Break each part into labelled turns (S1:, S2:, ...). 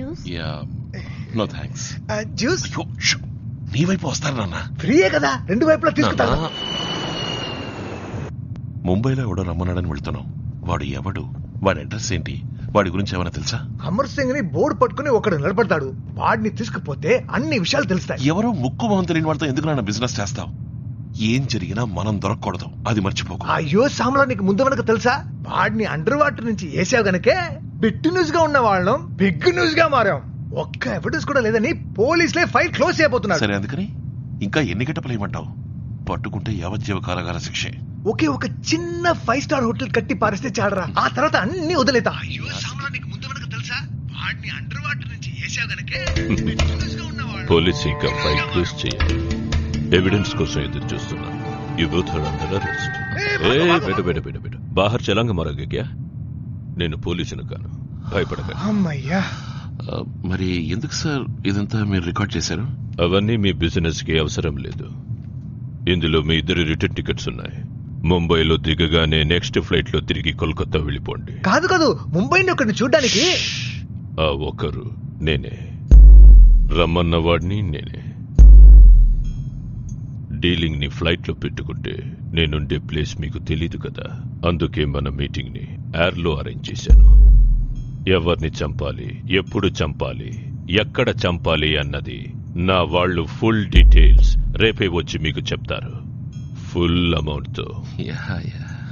S1: Juice?
S2: Yeah no thanks.
S3: Juice
S2: నీ వైపు వస్తారు నాన్న.
S3: ఫ్రీయే కదా, రెండు వైపులా తీసుకుంటా.
S2: ముంబైలో ఎవడో రమ్మన్నాడని వెళ్తున్నావు. వాడు ఎవడు, వాడి అడ్రస్ ఏంటి, వాడి గురించి ఏమైనా తెలుసా?
S3: అమర్ సింగ్ ని బోర్డు పట్టుకుని ఒకడు నిలబడతాడు. వాడిని తీసుకుపోతే అన్ని విషయాలు తెలుస్తాయి.
S2: ఎవరో ముక్కు మొహం తెలియని వాడితో ఎందుకు నాన్న బిజినెస్ చేస్తావు? ఏం జరిగినా మనం దొరకకూడదు, అది మర్చిపోకు.
S3: అయ్యో సామ్లా, నీకు ముందు వెనక తెలుసా? వాడిని అండర్ వాటర్ నుంచి వేసావు గనకే బిట్ న్యూస్ గా ఉన్న వాళ్ళం బిగ్ న్యూస్ గా మారాం. ఒక్క ఎవిడెన్స్ కూడా లేదని పోలీసులే ఫైల్ క్లోజ్ చేయబోతున్నారు.
S2: సరే, అందుకని ఇంకా ఎన్ని గంటలు ఏమంటావు? పట్టుకుంటే యావజ్జీవ కారాగార శిక్షే.
S3: ఒకే ఒక చిన్న 5 స్టార్ హోటల్ కట్టి పారిస్తే చాడరా, ఆ తర్వాత అన్ని వదిలేతా. అయ్యో సామ్లా, నీకు ముందు వెనక తెలుసా? వాడిని అండర్ వాటర్ నుంచి వేసావు గనకే బిట్ న్యూస్ గా ఉన్న వాళ్ళం.
S4: పోలీస్ ఇంకా ఫైల్ క్లోజ్ చేయాలి. ఎవిడెన్స్ కోసం ఎదురు చూస్తున్నా. You both are under arrest. బేట బాహర్ చలాంగ మారాగా క్యా? నేను పోలీసును కాను, భయపడక.
S3: అమ్మయ్యా.
S2: మరి ఎందుకు సార్ ఇదంతా మీరు రికార్డ్ చేశారు?
S4: అవన్నీ మీ బిజినెస్ కి అవసరం లేదు. ఇందులో మీ ఇద్దరు రిటర్న్ టికెట్స్ ఉన్నాయి. ముంబైలో దిగగానే నెక్స్ట్ ఫ్లైట్ లో తిరిగి కోల్కతా వెళ్ళిపోండి.
S3: కాదు, ముంబైని ఒకరిని చూడ్డానికి.
S4: ఆ ఒకరు నేనే, రమ్మన్న వాడిని నేనే. డీలింగ్ ని ఫ్లైట్ లో పెట్టుకుంటే నేనుండే ప్లేస్ మీకు తెలీదు కదా, అందుకే మన మీటింగ్ ని ఎయిర్ లో అరేంజ్ చేశాను. ఎవరిని చంపాలి, ఎప్పుడు చంపాలి, ఎక్కడ చంపాలి అన్నది నా వాళ్ళు ఫుల్ డీటెయిల్స్ రేపే వచ్చి మీకు చెప్తారు, ఫుల్ అమౌంట్ తో.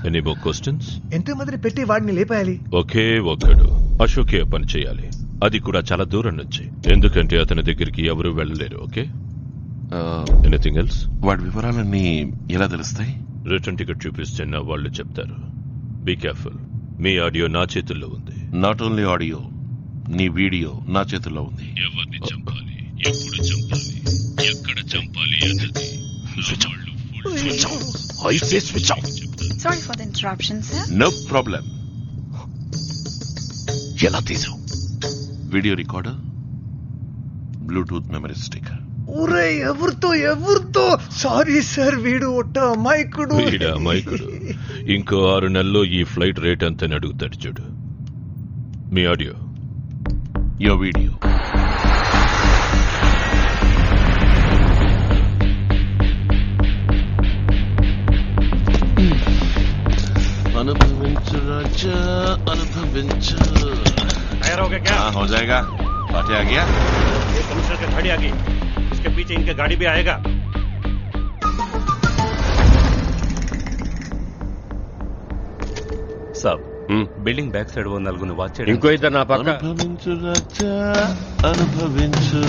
S4: Any more questions?
S3: ఎంతమందిని పెట్టి వాడిని లేపేయాలి?
S4: ఒకే ఒక్కడు అశోకే పని చేయాలి, అది కూడా చాలా దూరం నుంచి, ఎందుకంటే అతని దగ్గరికి ఎవరు వెళ్ళలేరు. Okay, anything else?
S2: వాడి వివరాలన్నీ ఎలా తెలుస్తాయి?
S4: రిటర్న్ టికెట్ చూపిస్తే నా వాళ్ళు చెప్తారు. బీ కేర్ఫుల్, మీ ఆడియో నా చేతుల్లో ఉంది.
S2: నాట్ ఓన్లీ ఆడియో, నీ వీడియో నా చేతుల్లో ఉంది.
S4: ఎవరిని చంపాలి, ఎప్పుడు చంపాలి, ఎక్కడ చంపాలి అన్నది
S1: Sorry for the interruption, sir.
S2: No problem. ఎలా తీసావు? Video recorder, bluetooth memory stick.
S3: ఊరే ఎవరితో? సారీ సార్, వీడు ఒట్ట అమాయకుడు.
S4: ఇంకో 6 నెలల్లో ఈ ఫ్లైట్ రేట్ అంతని అడుగుతాడు చూడు. మీ ఆడియో,
S2: యో వీడియో. అనుభవించు రాజా, అనుభవించు. हो जाएगा. पार्टी आ गया.
S5: ये कमिश्नर की गाड़ी आ गई, इसके पीछे इनके गाड़ी भी आएगा.
S6: साहब, బిల్డింగ్ బ్యాక్ సైడ్ ఓ నలుగురిని వాచ్ చేయండి.
S4: ఇంకో ఇద్దరు నా పక్క.
S2: అనుభవించు రాజా, అనుభవించు,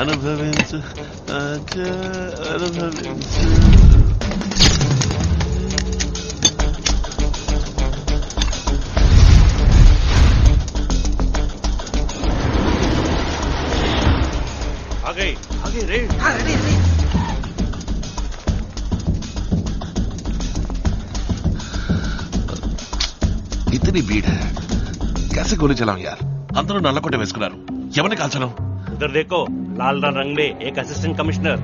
S2: అనుభవించు రాజా, అనుభవించు.
S5: आगे रेड.
S2: इतनी भीड़ है, कैसे गोली चलाऊं यार? अंदर नల్లकोట వేసుకున్నారు, ఎవరిని కాల్చను?
S5: उधर देखो, लाल रंग में एक असिस्टेंट कमिश्नर.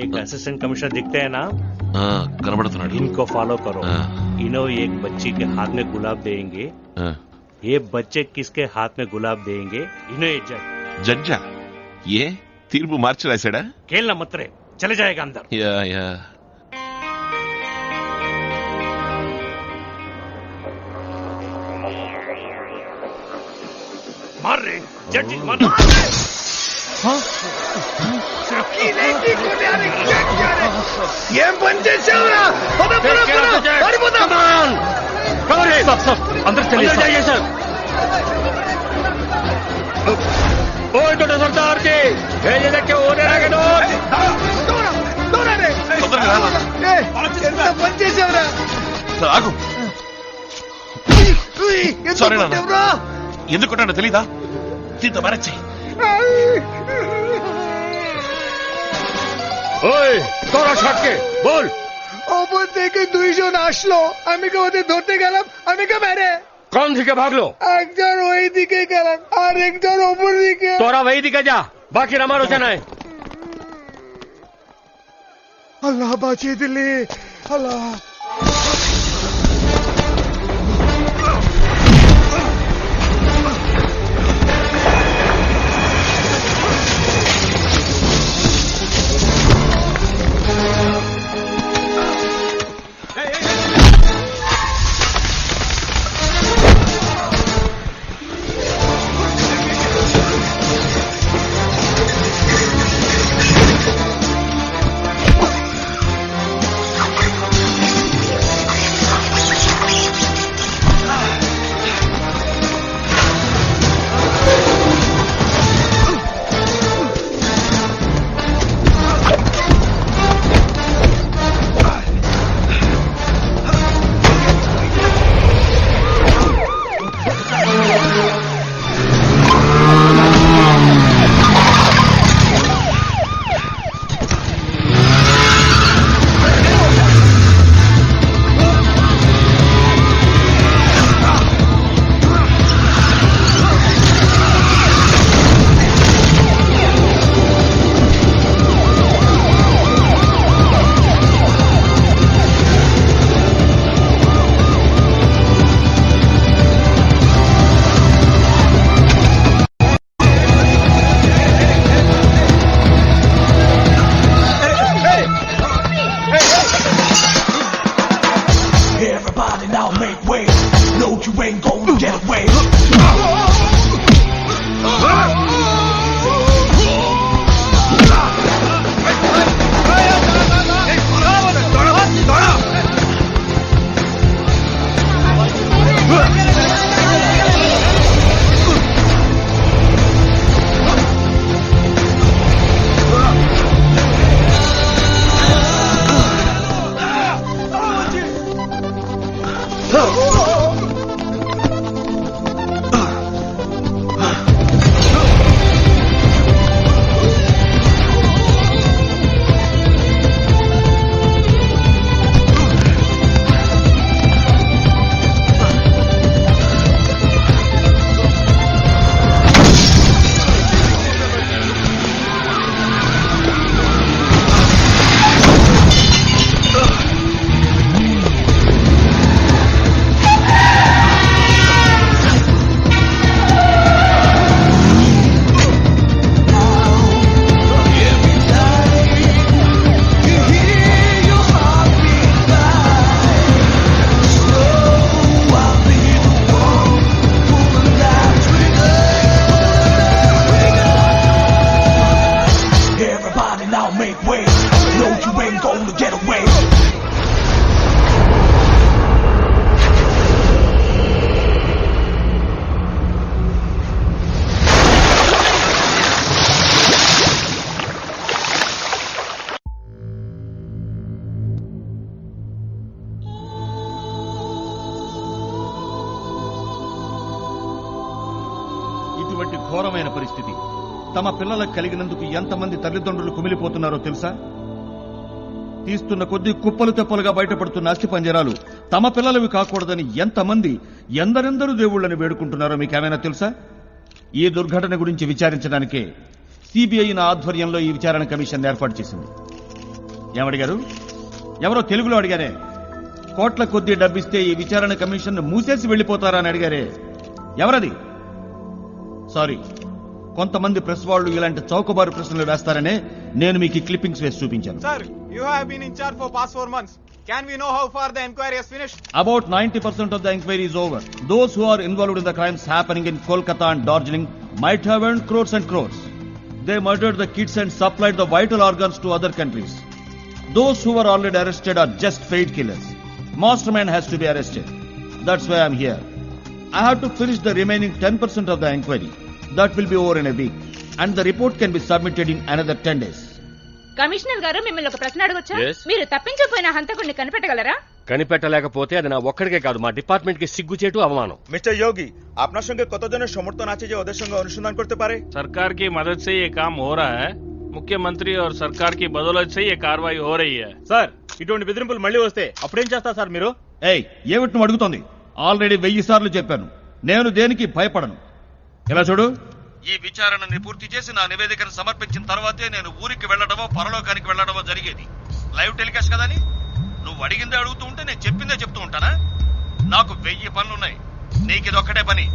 S5: एक असिस्टेंट कमिश्नर दिखते हैं ना,
S2: కనబడుతున్నాడు.
S5: इनको फॉलो करो. इन्हों एक बच्ची के हाथ में गुलाब देंगे. ये बच्चे किसके हाथ में गुलाब देंगे? इन्हें
S2: జడ్జా ఏ తీర్పు మార్చి రాశాడా?
S5: खेलना मत रे, चले जाएगा अंदर.
S2: యా
S5: मार रे, जड्जी मार.
S3: ఏం పని చేసావురా?
S5: अंदर चलिए सर.
S4: सरदार जी भेजे के होने लगे
S3: ఎంత పని చేసావురా?
S2: ఆగు. సారీ నాన్న, ఎందుకు కొట్టాడో తెలీదా? దీంతో మ్యారేజ్ చెయ్యి.
S4: তোরা শটকে বল.
S3: ওপর থেকে 2 জন আসলো, আমি কে ওদের ধরতে গেলাম, আমি কে মেরে.
S4: কোন দিকে ভাগলো?
S3: একজন ওই দিকে গেলাম, আর একজন ওপর দিকে.
S4: তোরা ওই দিকে যা, বাকি আমার ওখানে.
S3: আল্লাহ বাঁচিয়ে দিলে, আল্লাহ.
S7: away. Everybody now make way. No, you ain't gonna get away.
S8: ఇటువంటి ఘోరమైన పరిస్థితి తమ పిల్లలకు కలిగినందుకు ఎంతమంది తల్లిదండ్రులు కుమిలిపోతున్నారో తెలుసా? తీస్తున్న కొద్దీ కుప్పలు తెప్పలుగా బయటపడుతున్న అస్థి పంజరాలు తమ పిల్లలవి కాకూడదని ఎంతమంది ఎందరెందరూ దేవుళ్ళని వేడుకుంటున్నారో మీకేమైనా తెలుసా? ఈ దుర్ఘటన గురించి విచారించడానికే సిబిఐ నా ఆధ్వర్యంలో ఈ విచారణ కమిషన్ ఏర్పాటు చేసింది. ఏమడిగారు? ఎవరో తెలుగులో అడిగారే. కోట్ల కొద్దీ డబ్బిస్తే ఈ విచారణ కమిషన్ మూసేసి వెళ్లిపోతారా అని అడిగారే. ఎవరది? సారీ, కొంతమంది ప్రెస్ వాళ్ళు ఇలాంటి చౌకబారు ప్రశ్నలు వేస్తారనే నేను మీకు క్లిప్పింగ్స్ వేసి చూపించాను.
S9: Sir, you have been in charge for past 4 months. Can we know how far the inquiry has finished?
S8: About 90% of the inquiry is over. Those who are involved in the crimes happening in Kolkata and Darjeeling might have earned crores and crores. They murdered the kids and supplied the vital organs to other countries. Those who were already arrested are just paid killers. Mastermind has to be arrested. That's why I'm here. I have to finish the remaining 10% of the inquiry. That will be over in a week. And the report can be submitted in another 10 days.
S10: Commissioner గారు మిమ్మల్ని ఒక ప్రశ్న అడగొచ్చా?
S6: Yes.
S10: మీరు తప్పించిపోయిన హంతకుడిని కనిపెట్టగలరా?
S6: কনিপেটালেకపోతే అది না ఒక్కడికే కాదు మా ডিপার্টমেন্ট কে সিগ্গুচেটু అవమానం।
S9: Mr. Yogi, আপনার সঙ্গে কতজনের সমর্থন আছে যে ওদের সঙ্গে অনুসন্ধান করতে পারে?
S11: सरकार की मदद से ये काम हो रहा है। मुख्यमंत्री और सरकार की बदौलत से ये कार्रवाई हो रही है।
S9: సార్, ఇటువంటి బెదిరింపులు మళ్ళీ వస్తే అప్పుడేం చేస్తారు సార్ మీరు?
S8: ఏయ్, ఏమిటి నువ్వు అడుగుతోంది? ఆల్రెడీ 1000 సార్లు చెప్పాను, నేను దేనికి భయపడను. ఇలా చూడు, ఈ విచారణని పూర్తి చేసి నా నివేదికను సమర్పించిన తర్వాతే నేను ఊరికి వెళ్లడమో పరలోకానికి వెళ్లడమో జరిగేది. లైవ్ టెలికాస్ట్ కదని నువ్వు అడిగిందే అడుగుతూ ఉంటే నేను చెప్పిందే చెప్తూ ఉంటానా? నాకు 1000 పనులున్నాయి, నీకు ఇది ఒక్కటే పని.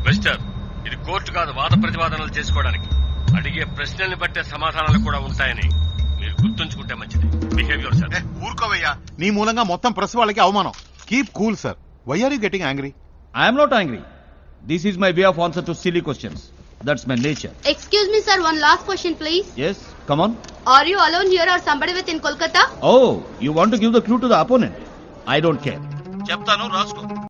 S6: మిస్టర్, ఇది కోర్టు కాదు వాద ప్రతివాదనలు చేసుకోవడానికి. అడిగే ప్రశ్నల్ని బట్టే సమాధానాలు కూడా ఉంటాయని మీరు గుర్తుంచుకుంటే మంచిది. Behaviour sir.
S12: ఊరుకోవయ్యా, నీ మూలంగా మొత్తం ప్రెస్ వాళ్ళకి అవమానం. Keep cool sir. Why are you getting angry?
S8: I'm not angry. This is my way of answer to silly questions. That's my nature.
S10: Excuse me, sir. One last question, please.
S8: Yes, come on.
S10: Are you alone here or somebody with in Kolkata?
S8: Oh, you want to give the clue to the opponent? I don't care. చెప్తాను, రాసుకో.